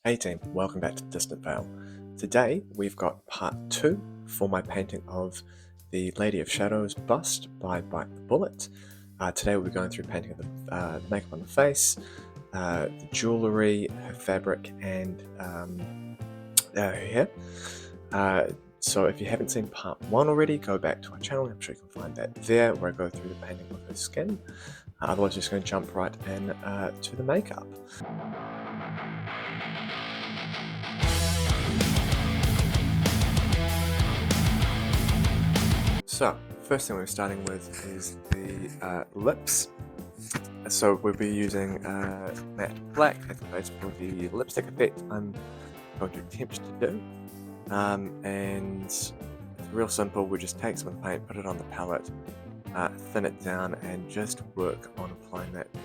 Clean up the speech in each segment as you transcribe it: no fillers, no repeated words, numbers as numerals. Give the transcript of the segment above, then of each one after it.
Hey team, welcome back to Distant Vale. Today we've got part 2 for my painting of the Lady of Shadows bust by Bite the Bullet. Today we'll be going through painting the makeup on the face, the jewellery, her fabric, and her hair. So if you haven't seen part 1 already, go back to our channel. I'm sure you can find that there, where I go through the painting of her skin. Otherwise, just going to jump right in to the makeup. So, first thing we're starting with is the lips. So we'll be using matte black as the base for the lipstick effect I'm going to attempt to do. And it's real simple. We just take some of the paint, put it on the palette, thin it down, and just work on applying that to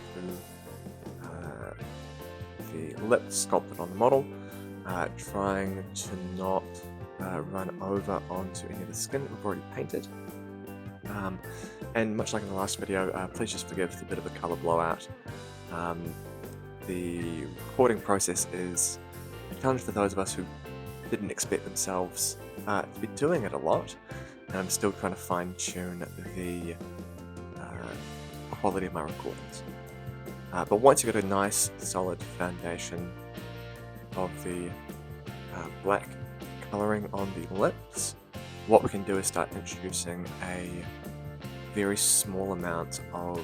the lips sculpted on the model, trying to not run over onto any of the skin that we've already painted. And much like in the last video, please just forgive the bit of a colour blowout. The recording process is a challenge for those of us who didn't expect themselves to be doing it a lot, and I'm still trying to fine-tune the quality of my recordings. But once you've got a nice solid foundation of the black colouring on the lips, what we can do is start introducing a very small amount of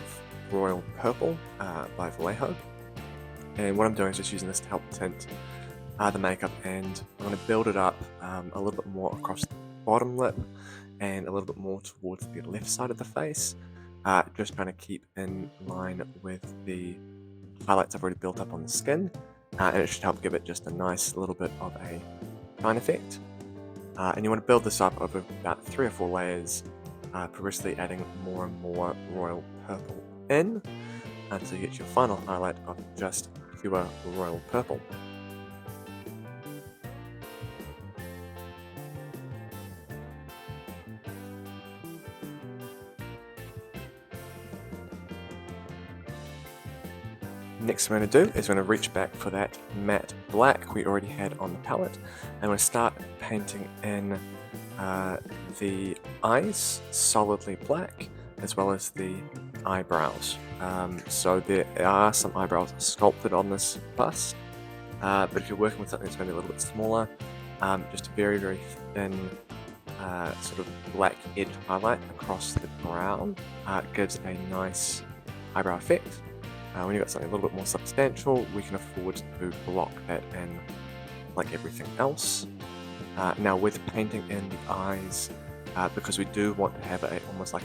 royal purple by Vallejo. And what I'm doing is just using this to help tint the makeup, and I'm going to build it up a little bit more across the bottom lip and a little bit more towards the left side of the face, just trying to keep in line with the highlights I've already built up on the skin, and it should help give it just a nice little bit of a shine effect. And you want to build this up over about 3 or 4 layers, progressively adding more and more royal purple in until you get your final highlight of just pure royal purple. Next, we're going to do is we're going to reach back for that matte black we already had on the palette, and we're going to start painting in the eyes solidly black, as well as the eyebrows. So there are some eyebrows sculpted on this bust, but if you're working with something that's going to be a little bit smaller, just a very, very thin sort of black edge highlight across the brow gives a nice eyebrow effect. When you've got something a little bit more substantial, we can afford to block that in like everything else. Now with painting in the eyes, because we do want to have almost like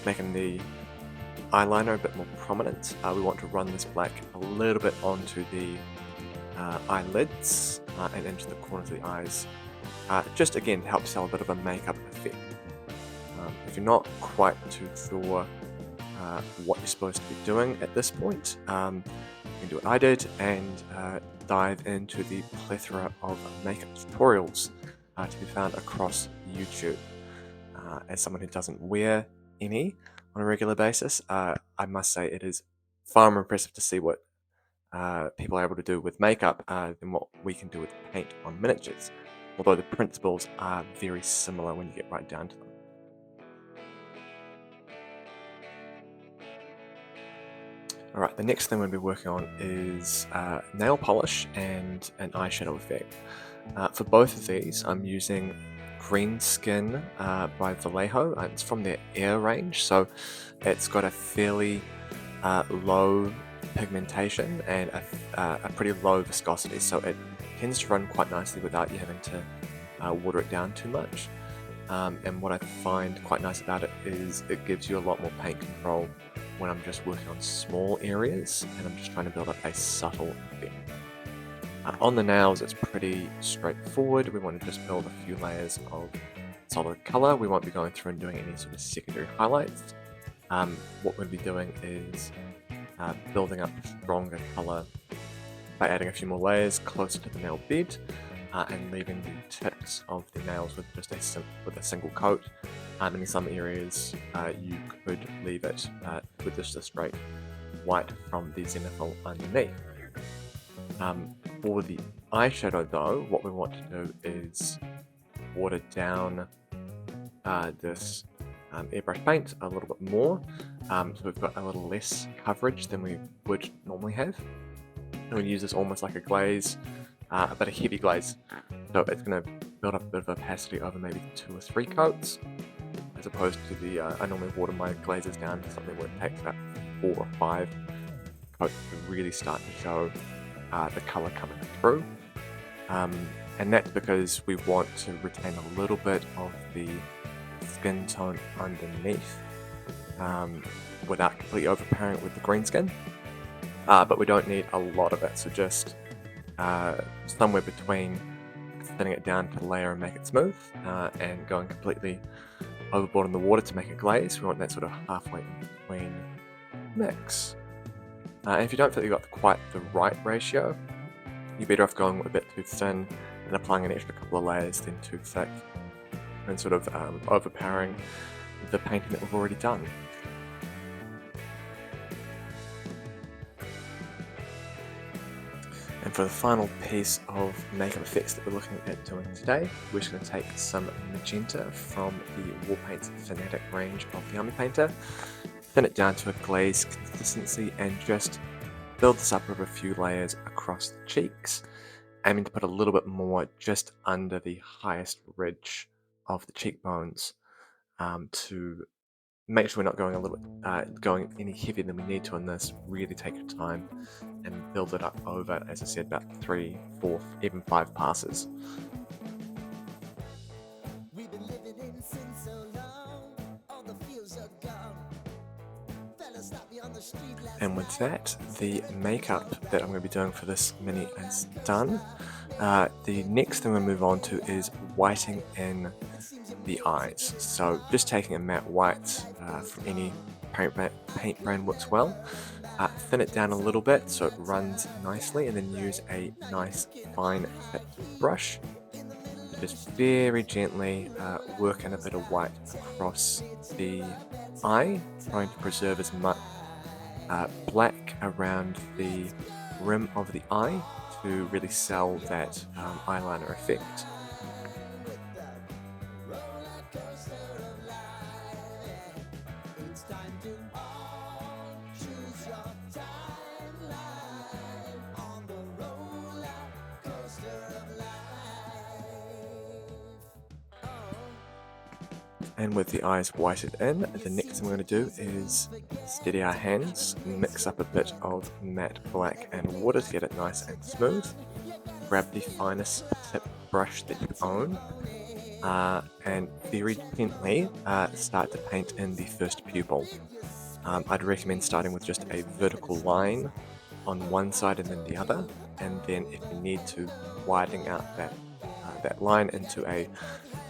making the eyeliner a bit more prominent, we want to run this black a little bit onto the eyelids and into the corners of the eyes, just again to help sell a bit of a makeup effect. If you're not quite too sure what you're supposed to be doing at this point, you can do what I did and dive into the plethora of makeup tutorials to be found across YouTube. As someone who doesn't wear any on a regular basis, I must say it is far more impressive to see what people are able to do with makeup than what we can do with paint on miniatures, although the principles are very similar when you get right down to them. Alright, the next thing we'll be working on is nail polish and an eyeshadow effect. For both of these, I'm using Green Skin by Vallejo. It's from their Air range, so it's got a fairly low pigmentation and a pretty low viscosity, so it tends to run quite nicely without you having to water it down too much. And what I find quite nice about it is it gives you a lot more paint control when I'm just working on small areas and I'm just trying to build up a subtle effect. On the nails, it's pretty straightforward. We want to just build a few layers of solid color. We won't be going through and doing any sort of secondary highlights. What we'll be doing is building up stronger color by adding a few more layers closer to the nail bed, and leaving the tips of the nails with just a single coat. And in some areas, you could leave it with just a straight white from the zenithal underneath. For the eyeshadow though, what we want to do is water down this airbrush paint a little bit more, so we've got a little less coverage than we would normally have. And we use this almost like a glaze, but a heavy glaze, so it's going to build up a bit of opacity over maybe 2 or 3 coats, as opposed to the I normally water my glazes down to something where it takes about 4 or 5 coats to really start to show the color coming through. And that's because we want to retain a little bit of the skin tone underneath without completely overpowering it with the green skin. But we don't need a lot of it, so just somewhere between thinning it down to layer and make it smooth, and going completely overboard in the water to make it glaze. We want that sort of halfway in between mix. And if you don't feel you've got quite the right ratio, you're better off going a bit too thin and applying an extra couple of layers than too thick, and sort of overpowering the painting that we've already done. And for the final piece of makeup effects that we're looking at doing today, we're just going to take some magenta from the War Paints Fanatic range of the Army Painter, thin it down to a glaze consistency, and just build this up with a few layers across the cheeks, aiming to put a little bit more just under the highest ridge of the cheekbones, to make sure we're not going a little bit, going any heavier than we need to on this. Really take your time and build it up over, as I said, about 3, 4, even 5 passes. And with that, the makeup that I'm going to be doing for this mini is done. The next thing we'll move on to is whiting in the eyes. So just taking a matte white from any paint brand works well. Thin it down a little bit so it runs nicely, and then use a nice fine tip brush. Just very gently work in a bit of white across the eye, trying to preserve as much black around the rim of the eye to really sell that eyeliner effect. And with the eyes whited in, the next thing we're going to do is steady our hands, mix up a bit of matte black and water to get it nice and smooth. Grab the finest tip brush that you own, and very gently start to paint in the first pupil. I'd recommend starting with just a vertical line on one side and then the other, and then if you need to, widen out that line into a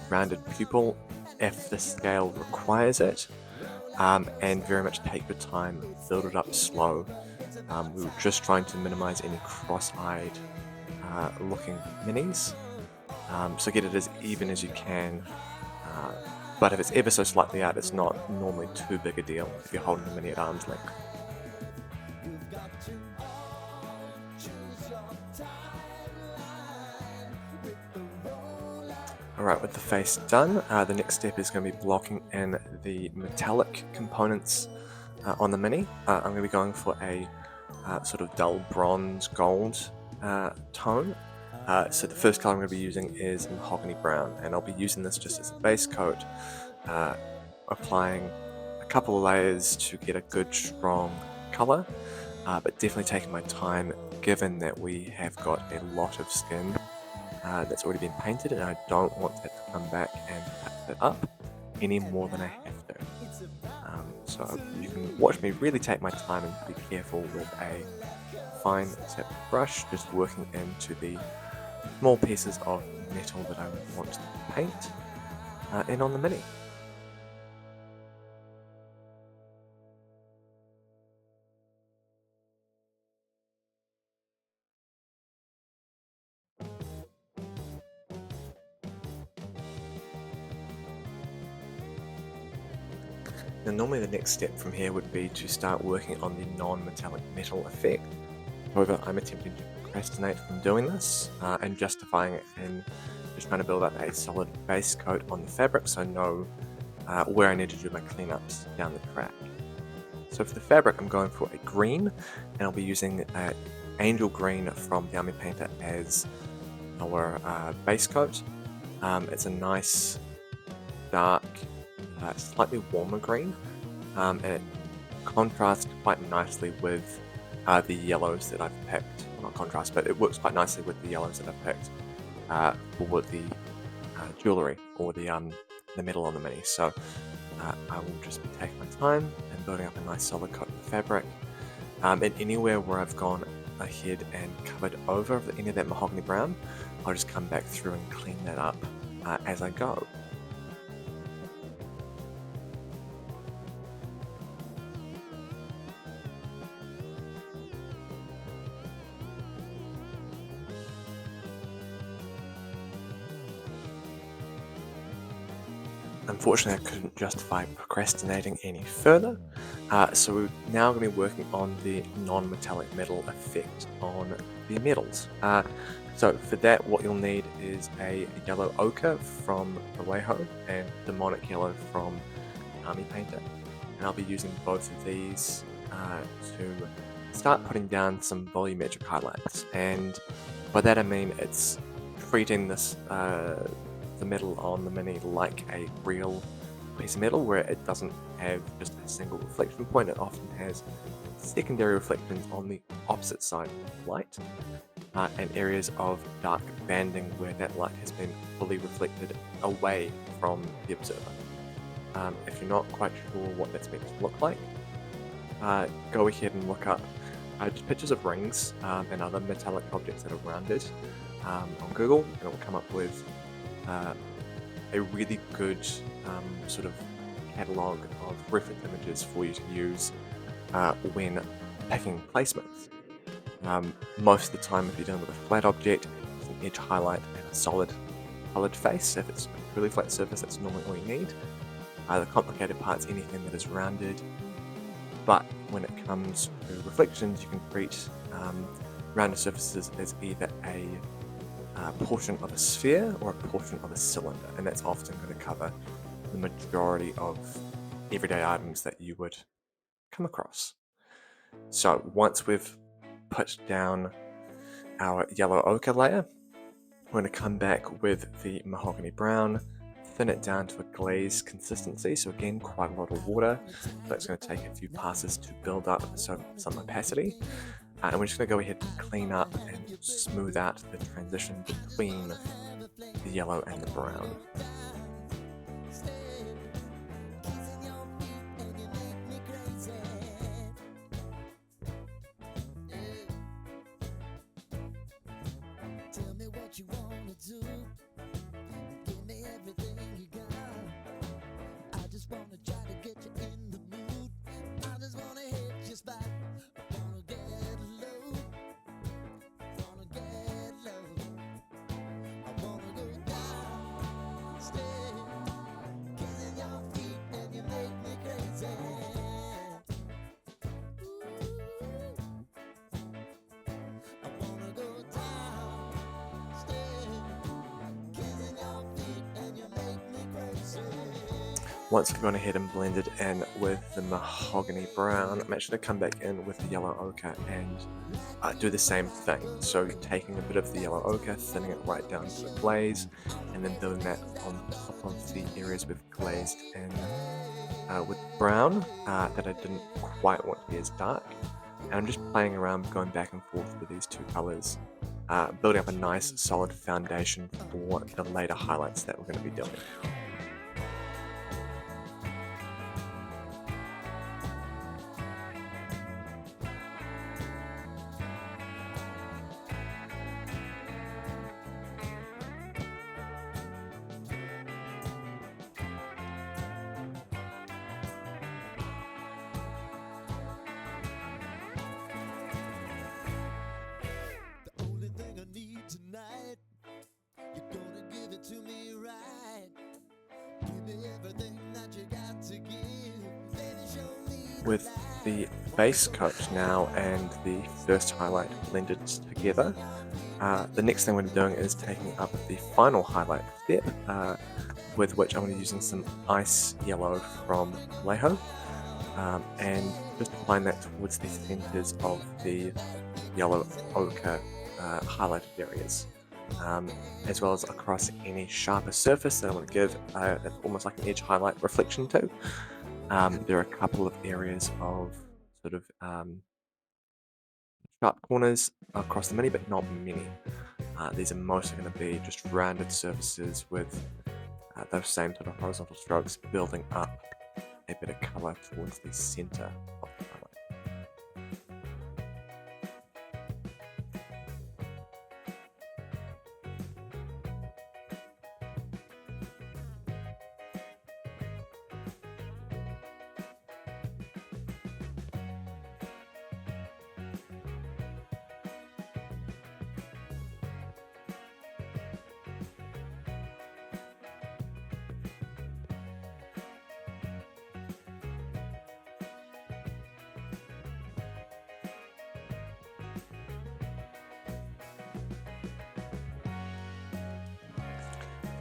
rounded pupil if the scale requires it, and very much take your time, build it up slow. We were just trying to minimize any cross-eyed looking minis, so get it as even as you can, but if it's ever so slightly out, it's not normally too big a deal if you're holding the mini at arm's length. Alright, with the face done, the next step is going to be blocking in the metallic components on the mini. I'm going to be going for a sort of dull bronze gold tone. So the first color I'm going to be using is mahogany brown, and I'll be using this just as a base coat, applying a couple of layers to get a good strong color, but definitely taking my time given that we have got a lot of skin that's already been painted, and I don't want that to come back and touch it up any more than I have to. So you can watch me really take my time and be careful with a fine tip brush, just working into the small pieces of metal that I want to paint in on the mini. Now normally the next step from here would be to start working on the non-metallic metal effect. However, I'm attempting to procrastinate from doing this and justifying it in just trying to build up a solid base coat on the fabric so I know where I need to do my cleanups down the track. So for the fabric, I'm going for a green, and I'll be using Angel Green from the Army Painter as our base coat. It's a nice, dark, slightly warmer green, and it contrasts quite nicely with the yellows that I've picked. Well, not contrast, but it works quite nicely with the yellows that I've picked for the jewellery or the metal on the Mini. So I will just be taking my time and building up a nice solid coat of fabric. And anywhere where I've gone ahead and covered over any of that mahogany brown, I'll just come back through and clean that up as I go. Unfortunately, I couldn't justify procrastinating any further, so we're now going to be working on the non-metallic metal effect on the metals. So for that, what you'll need is a yellow ochre from Vallejo and demonic yellow from Army Painter, and I'll be using both of these to start putting down some volumetric highlights. And by that I mean it's treating this the metal on the Mini like a real piece of metal, where it doesn't have just a single reflection point. It often has secondary reflections on the opposite side of light and areas of dark banding where that light has been fully reflected away from the observer. If you're not quite sure what that's meant to look like, go ahead and look up just pictures of rings and other metallic objects that are rounded on Google, and it will come up with a really good sort of catalogue of reference images for you to use when picking placements. Most of the time, if you're dealing with a flat object, it's an edge highlight and a solid coloured face. If it's a really flat surface, that's normally all you need. The complicated part's anything that is rounded, but when it comes to reflections, you can treat rounded surfaces as either a portion of a sphere or a portion of a cylinder, and that's often going to cover the majority of everyday items that you would come across. So once we've put down our yellow ochre layer, we're going to come back with the mahogany brown, thin it down to a glaze consistency, so again quite a lot of water. That's going to take a few passes to build up some opacity. And we're just going to go ahead and clean up and smooth out the transition between the yellow and the brown. Once I've gone ahead and blended in with the mahogany brown, I'm actually going to come back in with the yellow ochre and do the same thing. So taking a bit of the yellow ochre, thinning it right down to a glaze, and then building that on top of the areas we've glazed in with brown that I didn't quite want to be as dark. And I'm just playing around, going back and forth with these two colours, building up a nice solid foundation for the later highlights that we're going to be doing. With the base coat now and the first highlight blended together. The next thing we're doing is taking up the final highlight step, with which I'm going to be using some ice yellow from Vallejo, and just applying that towards the centers of the yellow ochre highlighted areas, as well as across any sharper surface that I want to give almost like an edge highlight reflection to. There are a couple of areas of sort of sharp corners across the mini, but not many. These are mostly going to be just rounded surfaces with those same sort of horizontal strokes building up a bit of color towards the center of the highlight.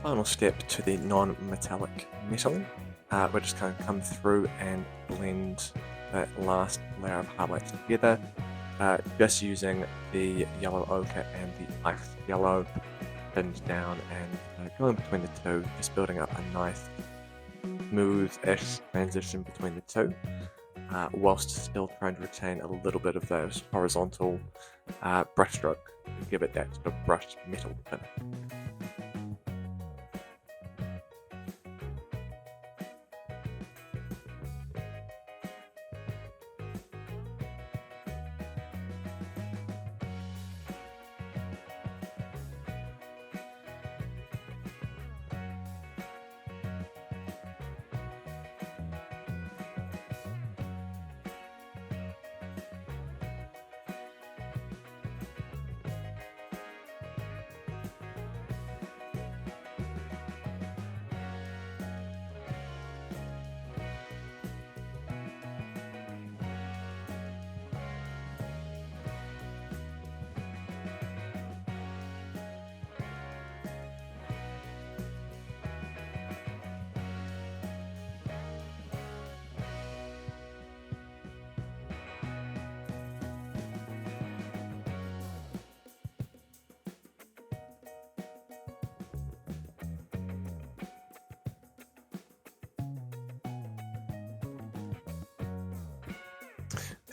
Final step to the non-metallic metal. We're just going to come through and blend that last layer of highlights together, just using the yellow ochre and the ice yellow pinned down and going between the two, just building up a nice smooth-ish transition between the two, whilst still trying to retain a little bit of those horizontal brushstroke to give it that sort of brushed metal pin.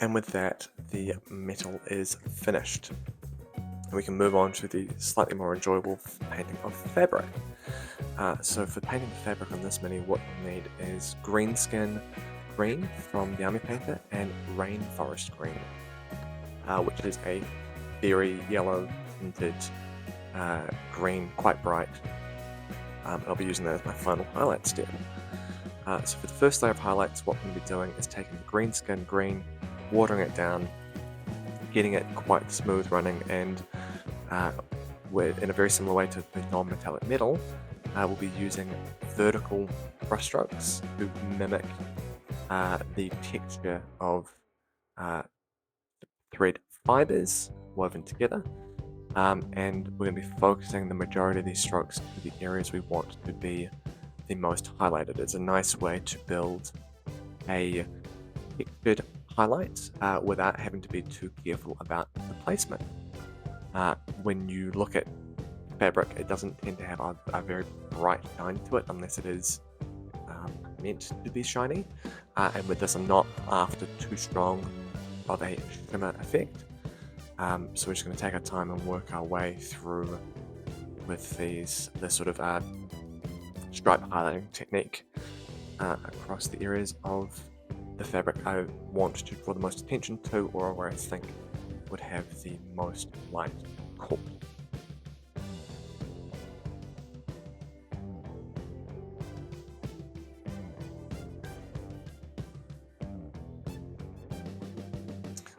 And with that, the metal is finished. We can move on to the slightly more enjoyable painting of fabric. So for painting the fabric on this mini, what you need is Greenskin Green from the Army Painter and Rainforest Green, which is a very yellow tinted green, quite bright. I'll be using that as my final highlight step. So for the first layer of highlights, what we're going to be doing is taking the Greenskin Green, watering it down, getting it quite smooth running, and in a very similar way to the non-metallic metal, we'll be using vertical brushstrokes to mimic the texture of thread fibers woven together, and we're going to be focusing the majority of these strokes to the areas we want to be the most highlighted. It's a nice way to build a textured highlight without having to be too careful about the placement. When you look at fabric, it doesn't tend to have a very bright shine to it unless it is meant to be shiny, and with this I'm not after too strong of a shimmer effect, so we're just going to take our time and work our way through with this sort of stripe highlighting technique across the areas of the fabric I want to draw the most attention to, or where I think would have the most light caught.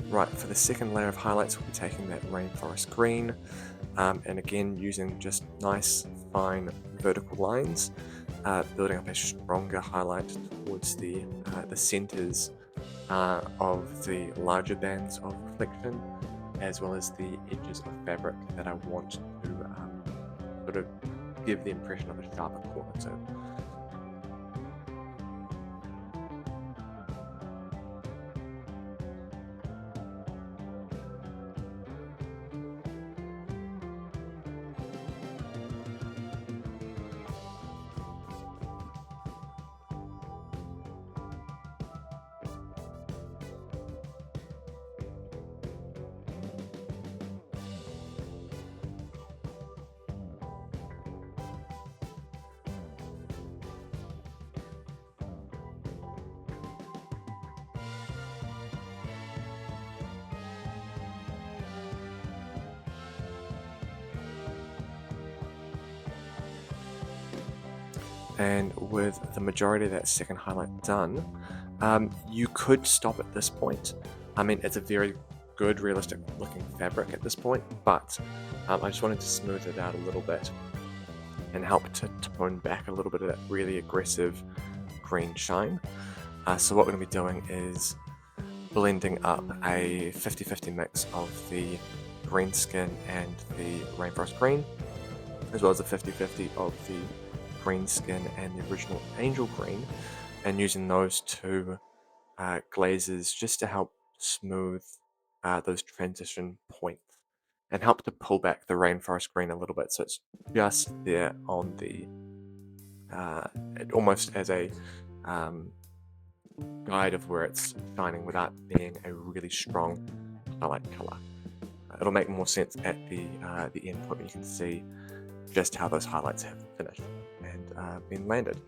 Right, for the second layer of highlights, we'll be taking that Rainforest Green, and again using just nice fine vertical lines, building up a stronger highlight towards the centers of the larger bands of reflection, as well as the edges of fabric that I want to sort of give the impression of a sharper corner to. And with the majority of that second highlight done, you could stop at this point. I mean, it's a very good, realistic looking fabric at this point, but I just wanted to smooth it out a little bit and help to tone back a little bit of that really aggressive green shine. So what we're going to be doing is blending up a 50-50 mix of the green skin and the rainforest green, as well as a 50-50 of the green skin and the original angel green, and using those two glazes just to help smooth those transition points and help to pull back the rainforest green a little bit, so it's just there on the almost as a guide of where it's shining without being a really strong highlight color. It'll make more sense at the end point when you can see just how those highlights have finished and been landed.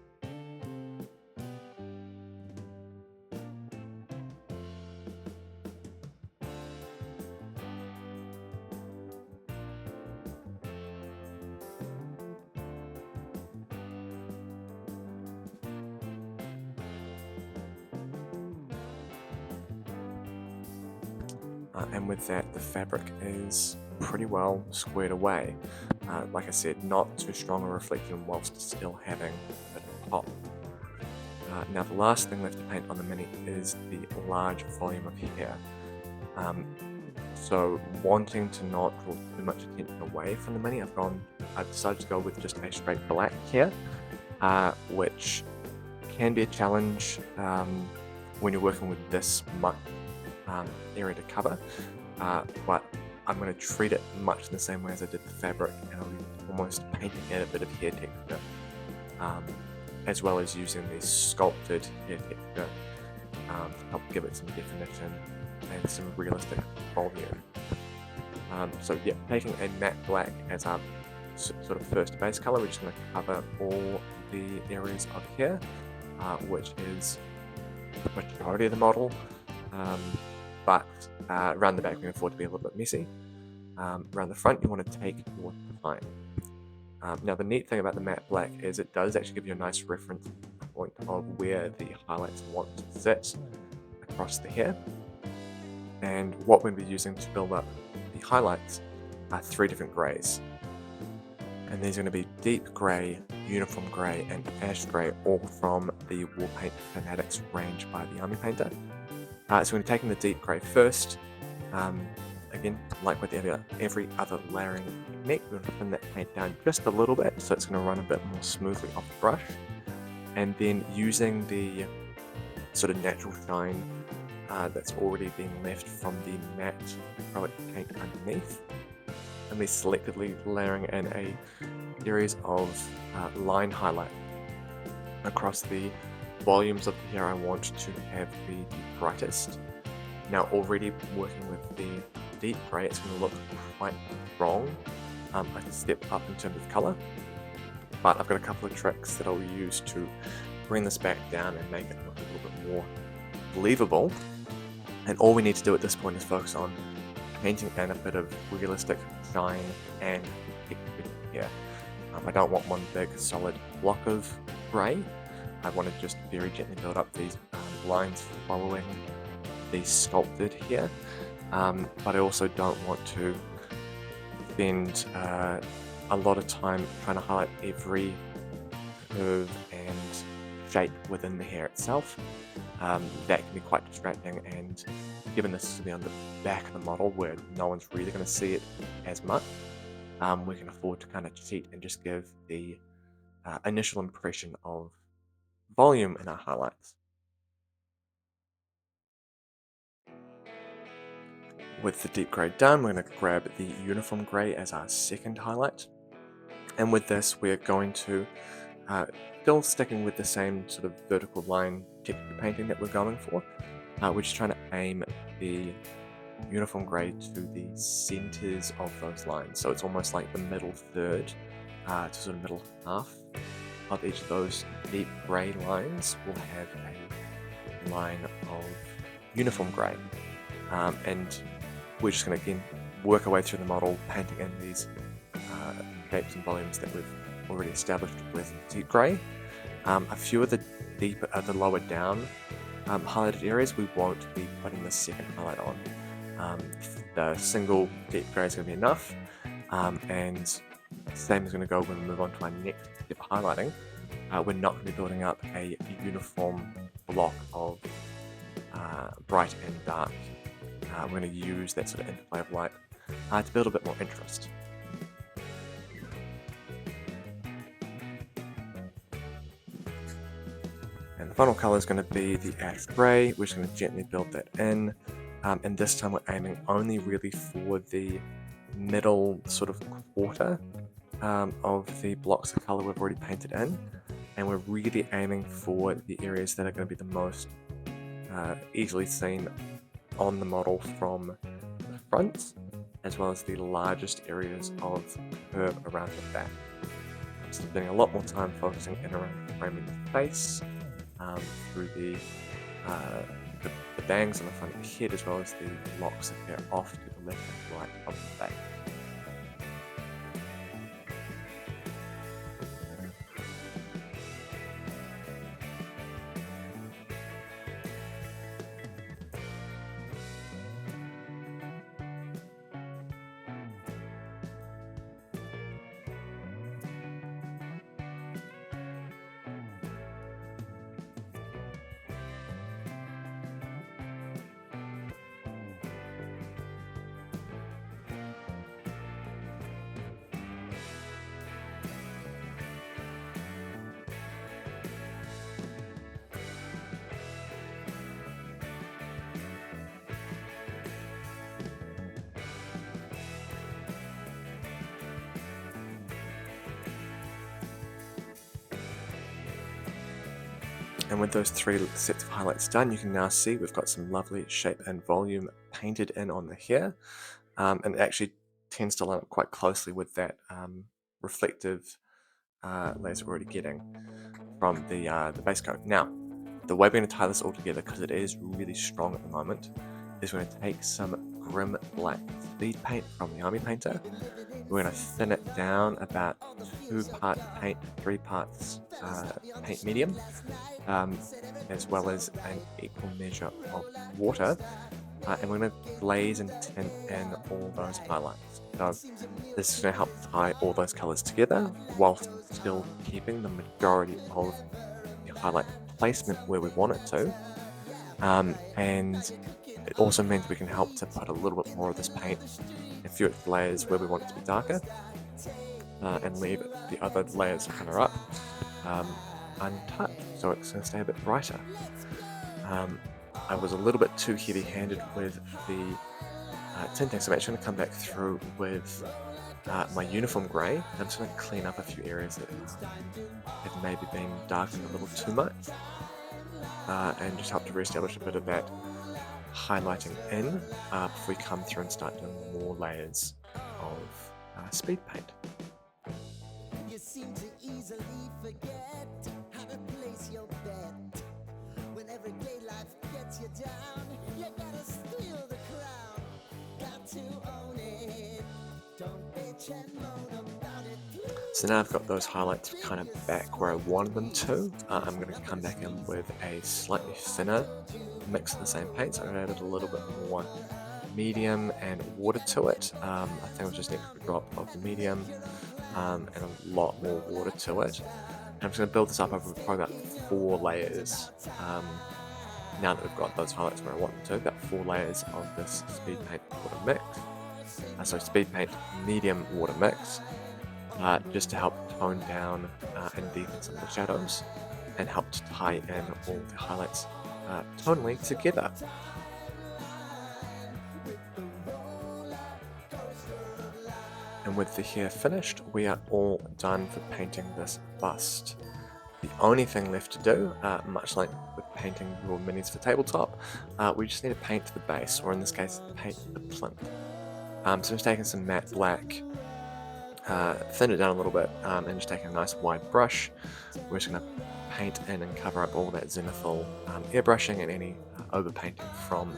And with that, the fabric is pretty well squared away. Like I said, not too strong a reflection whilst still having a bit of pop. Now the last thing left to paint on the Mini is the large volume of hair. So wanting to not draw too much attention away from the Mini, I've decided to go with just a straight black here, which can be a challenge when you're working with this much area to cover, but I'm going to treat it much in the same way as I did the fabric, and I'll be almost painting in a bit of hair texture, as well as using the sculpted hair texture to help give it some definition and some realistic volume. So yeah, taking a matte black as our sort of first base color, we're just going to cover all the areas of hair, which is the majority of the model. But around the back we can afford to be a little bit messy. Around the front you want to take your time. Now the neat thing about the matte black is it does actually give you a nice reference point of where the highlights want to sit across the hair. And what we'll be using to build up the highlights are 3 different greys. And these are going to be deep grey, uniform grey and ash grey, all from the War Paint Fanatics range by the Army Painter. So we're going to take in the deep grey first. Again, like with every other layering technique, we're going to thin that paint down just a little bit so it's going to run a bit more smoothly off the brush. And then using the sort of natural shine that's already being left from the matte acrylic paint underneath, and then selectively layering in a series of line highlight across the volumes of the hair I want to have be the brightest. Now already working with the deep grey, it's going to look quite strong, like a step up in terms of colour, but I've got a couple of tricks that I'll use to bring this back down and make it look a little bit more believable. And all we need to do at this point is focus on painting in a bit of realistic shine and texture here. I don't want one big solid block of grey. I want to just very gently build up these lines following the sculpted here, but I also don't want to spend a lot of time trying to highlight every curve and shape within the hair itself. That can be quite distracting, and given this is to be on the back of the model where no one's really going to see it as much, we can afford to kind of cheat and just give the initial impression of volume in our highlights. With the deep grey done, we're going to grab the uniform grey as our second highlight. And with this, we're going to, still sticking with the same sort of vertical line texture painting that we're going for, we're just trying to aim the uniform grey to the centers of those lines. So it's almost like the middle third to sort of middle half of each of those deep grey lines will have a line of uniform grey. And we're just going to again work our way through the model, painting in these shapes and volumes that we've already established with deep grey. A few of the lower down highlighted areas we won't be putting the second highlight on. The single deep grey is going to be enough, and same is going to go when we move on to our next step of highlighting. We're not going to be building up a uniform block of bright and dark. We're going to use that sort of interplay of light to build a bit more interest. And the final colour is going to be the ash grey. We're just going to gently build that in, and this time we're aiming only really for the middle sort of quarter of the blocks of colour we've already painted in, and we're really aiming for the areas that are going to be the most easily seen on the model from the front, as well as the largest areas of curve around the back. I'm spending a lot more time focusing in around the frame of the face, through the bangs on the front of the head, as well as the locks of hair off to the left and right of the face. And with those three sets of highlights done, you can now see we've got some lovely shape and volume painted in on the hair, and it actually tends to line up quite closely with that reflective layers we're already getting from the base coat. Now, the way we're going to tie this all together, because it is really strong at the moment, is we're going to take some Grim Black speed paint from the Army Painter. We're going to thin it down about 2 parts paint, 3 parts paint medium, as well as an equal measure of water, and we're going to glaze and tint in all those highlights. So this is going to help tie all those colours together whilst still keeping the majority of the highlight placement where we want it to, and it also means we can help to put a little bit more of this paint in a few layers where we want it to be darker, and leave the other layers of colour up untouched, so it's going to stay a bit brighter. I was a little bit too heavy-handed with the tinting, so I'm actually going to come back through with my uniform grey. I'm just going to clean up a few areas that have maybe been darkened a little too much, and just help to re-establish a bit of that highlighting in before we come through and start doing more layers of speed paint. You seem to easily forget how to place your bet. When everyday life gets you down, you gotta steal the crown. Got to own it. Don't bitch and moan about it. So now I've got those highlights kind of back where I wanted them to. I'm going to come back in with a slightly thinner mix of the same paint, so I'm going to add a little bit more medium and water to it. I think it was just an extra drop of the medium and a lot more water to it. I'm just going to build this up over probably about 4 layers. Now that we've got those highlights where I want them to, about 4 layers of this speed paint water mix. So speed paint medium water mix, just to help tone down and deepen some of the shadows, and help to tie in all the highlights tonally together. And with the hair finished, we are all done for painting this bust. The only thing left to do, much like with painting your minis for tabletop, we just need to paint the base, or in this case, paint the plinth. So I'm just taking some matte black, thin it down a little bit, and just taking a nice wide brush. We're just going to paint in and cover up all that zenithal airbrushing and any overpainting from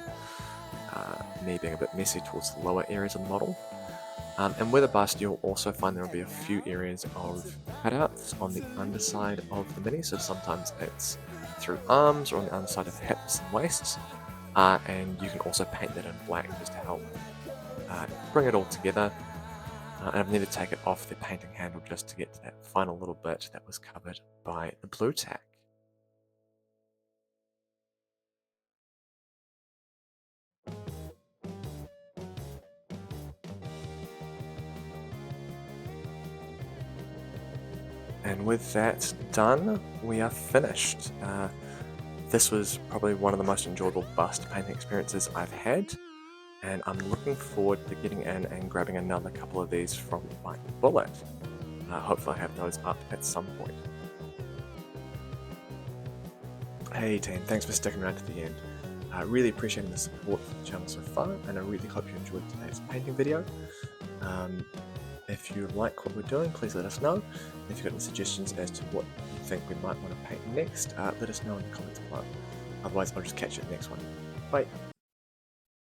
me being a bit messy towards the lower areas of the model. And with a bust, you'll also find there will be a few areas of cutouts on the underside of the mini, so sometimes it's through arms or on the underside of hips and waists, and you can also paint that in black just to help bring it all together. And I've needed to take it off the painting handle just to get to that final little bit that was covered by the blue tack. And with that done, we are finished. This was probably one of the most enjoyable bust painting experiences I've had, and I'm looking forward to getting in and grabbing another couple of these from my bullet. Hopefully I have those up at some point. Hey team, thanks for sticking around to the end. I really appreciate the support for the channel so far, and I really hope you enjoyed today's painting video. If you like what we're doing, please let us know. If you've got any suggestions as to what you think we might want to paint next, let us know in the comments below. Otherwise, I'll just catch you at the next one. Bye!